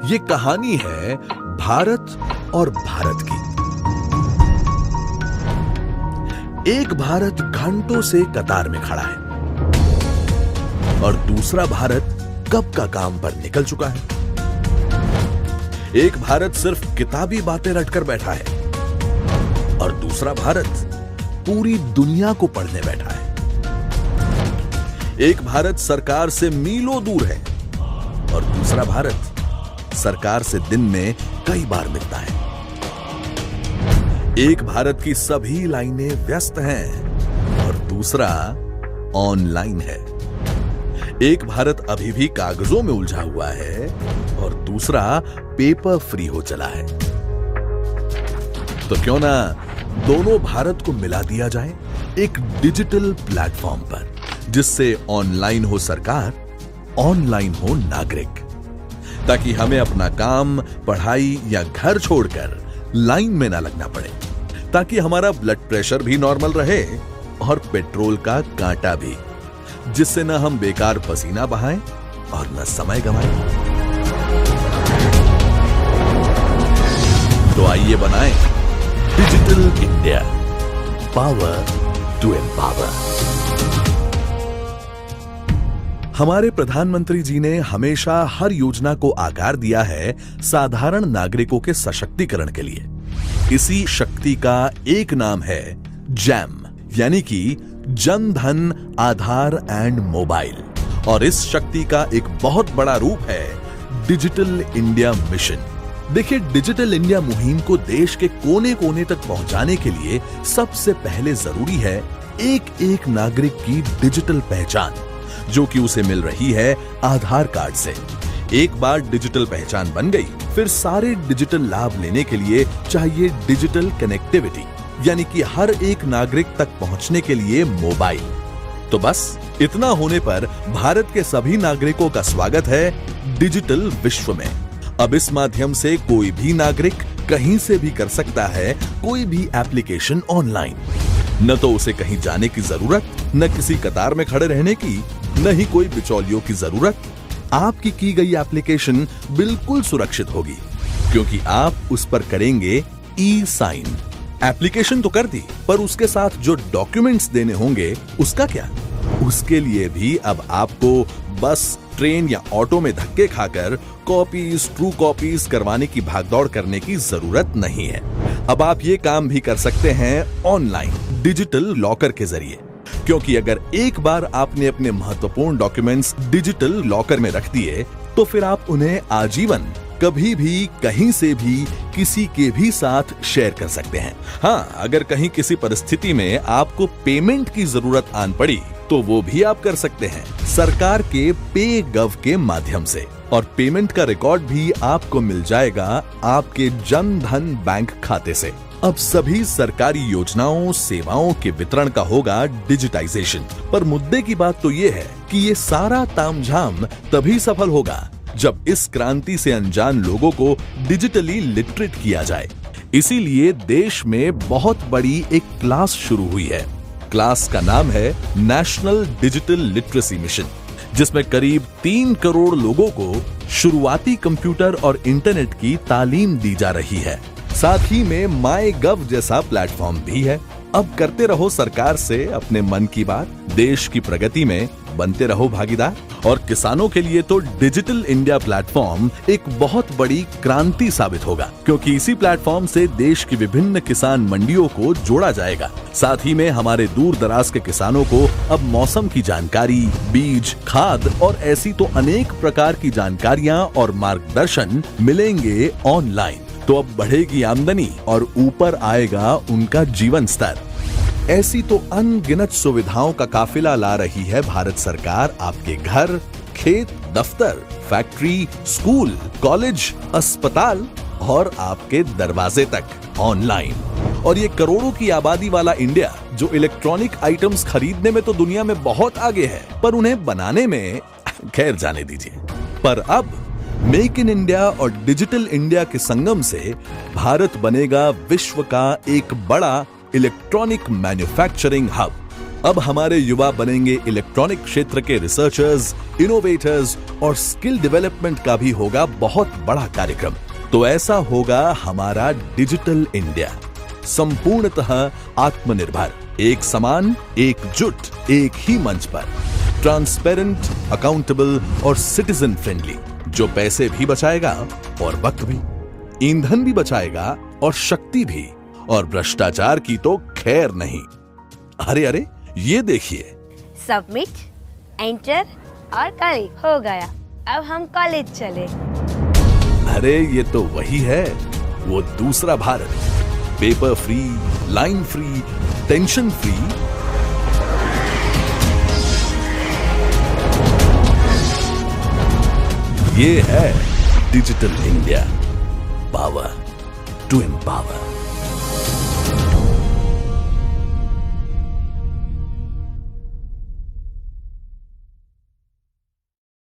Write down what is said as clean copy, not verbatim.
ये कहानी है भारत और भारत की। एक भारत घंटों से कतार में खड़ा है और दूसरा भारत कब का काम पर निकल चुका है। एक भारत सिर्फ किताबी बातें रटकर बैठा है और दूसरा भारत पूरी दुनिया को पढ़ने बैठा है। एक भारत सरकार से मीलों दूर है और दूसरा भारत सरकार से दिन में कई बार मिलता है। एक भारत की सभी लाइनें व्यस्त हैं और दूसरा ऑनलाइन है। एक भारत अभी भी कागजों में उलझा हुआ है और दूसरा पेपर फ्री हो चला है। तो क्यों ना दोनों भारत को मिला दिया जाए एक डिजिटल प्लेटफॉर्म पर, जिससे ऑनलाइन हो सरकार, ऑनलाइन हो नागरिक, ताकि हमें अपना काम, पढ़ाई या घर छोड़कर लाइन में ना लगना पड़े, ताकि हमारा ब्लड प्रेशर भी नॉर्मल रहे और पेट्रोल का कांटा भी, जिससे न हम बेकार पसीना बहाएं और न समय गंवाएं। तो आइए बनाएं digital India, power to empower. हमारे प्रधानमंत्री जी ने हमेशा हर योजना को आकार दिया है साधारण नागरिकों के सशक्तिकरण के लिए। इसी शक्ति का एक नाम है जैम, यानी कि जन धन आधार एंड मोबाइल। और इस शक्ति का एक बहुत बड़ा रूप है डिजिटल इंडिया मिशन। देखिए, डिजिटल इंडिया मुहिम को देश के कोने कोने तक पहुंचाने के लिए सबसे पहले जरूरी है एक एक नागरिक की डिजिटल पहचान, जो कि उसे मिल रही है आधार कार्ड से। एक बार डिजिटल पहचान बन गई, फिर सारे डिजिटल लाभ लेने के लिए चाहिए डिजिटल कनेक्टिविटी, यानी कि हर एक नागरिक तक पहुंचने के लिए मोबाइल। तो बस इतना होने पर भारत के सभी नागरिकों का स्वागत है डिजिटल विश्व में। अब इस माध्यम से कोई भी नागरिक कहीं से भी कर सकता है कोई भी एप्लीकेशन ऑनलाइन। न तो उसे कहीं जाने की जरूरत, न किसी कतार में खड़े रहने की, न ही कोई बिचौलियों की जरूरत। आपकी की गई एप्लीकेशन बिल्कुल सुरक्षित होगी, क्योंकि आप उस पर करेंगे ई साइन। एप्लीकेशन तो कर दी, पर उसके साथ जो डॉक्यूमेंट्स देने होंगे उसका क्या? उसके लिए भी अब आपको बस, ट्रेन या ऑटो में धक्के खाकर कॉपीज, ट्रू कॉपीज करवाने की भागदौड़ करने की जरूरत नहीं है। अब आप ये काम भी कर सकते हैं ऑनलाइन डिजिटल लॉकर के जरिए, क्योंकि अगर एक बार आपने अपने महत्वपूर्ण डॉक्यूमेंट्स डिजिटल लॉकर में रख दिए, तो फिर आप उन्हें आजीवन कभी भी, कहीं से भी, किसी के भी साथ शेयर कर सकते हैं। हाँ, अगर कहीं किसी परिस्थिति में आपको पेमेंट की जरूरत आन पड़ी, तो वो भी आप कर सकते हैं सरकार के पे गव के माध्यम से। और पेमेंट का रिकॉर्ड भी आपको मिल जाएगा आपके जन धन बैंक खाते से। अब सभी सरकारी योजनाओं, सेवाओं के वितरण का होगा डिजिटाइजेशन। पर मुद्दे की बात तो ये है कि ये सारा तामझाम तभी सफल होगा जब इस क्रांति से अनजान लोगों को डिजिटली लिटरेट किया जाए। इसीलिए देश में बहुत बड़ी एक क्लास शुरू हुई है। क्लास का नाम है नेशनल डिजिटल लिटरेसी मिशन, जिसमें करीब 3 करोड़ लोगों को शुरुआती कंप्यूटर और इंटरनेट की तालीम दी जा रही है। साथ ही में माई गव जैसा प्लेटफॉर्म भी है। अब करते रहो सरकार से अपने मन की बात, देश की प्रगति में बनते रहो भागीदार। और किसानों के लिए तो डिजिटल इंडिया प्लेटफॉर्म एक बहुत बड़ी क्रांति साबित होगा, क्योंकि इसी प्लेटफॉर्म से देश की विभिन्न किसान मंडियों को जोड़ा जाएगा। साथ ही में हमारे दूर दराज के किसानों को अब मौसम की जानकारी, बीज, खाद और ऐसी तो अनेक प्रकार की जानकारियां और मार्गदर्शन मिलेंगे ऑनलाइन। तो अब बढ़ेगी आमदनी और ऊपर आएगा उनका जीवन स्तर। ऐसी तो अनगिनत सुविधाओं का काफिला ला रही है भारत सरकार आपके घर, खेत, दफ्तर, फैक्ट्री, स्कूल, कॉलेज, अस्पताल और आपके दरवाजे तक ऑनलाइन। और ये करोड़ों की आबादी वाला इंडिया, जो इलेक्ट्रॉनिक आइटम्स खरीदने में तो दुनिया में बहुत आगे है, पर उन्हें बनाने में खैर जाने दीजिए। पर अब मेक इन इंडिया और डिजिटल इंडिया के संगम से भारत बनेगा विश्व का एक बड़ा इलेक्ट्रॉनिक मैन्युफैक्चरिंग हब। अब हमारे युवा बनेंगे इलेक्ट्रॉनिक क्षेत्र के रिसर्चर्स, इनोवेटर्स और स्किल डेवलपमेंट का भी होगा बहुत बड़ा कार्यक्रम। तो ऐसा होगा हमारा डिजिटल इंडिया, संपूर्णतः आत्मनिर्भर, एक समान, एकजुट, एक ही मंच पर, ट्रांसपेरेंट, अकाउंटेबल और सिटीजन फ्रेंडली, जो पैसे भी बचाएगा और वक्त भी, ईंधन भी बचाएगा और शक्ति भी, और भ्रष्टाचार की तो खैर नहीं। अरे अरे ये देखिए, सबमिट, एंटर और क्लिक हो गया। अब हम कॉलेज चले। अरे ये तो वही है, वो दूसरा Bharat, paper free, line free, tension free. ये है digital India, power to empower.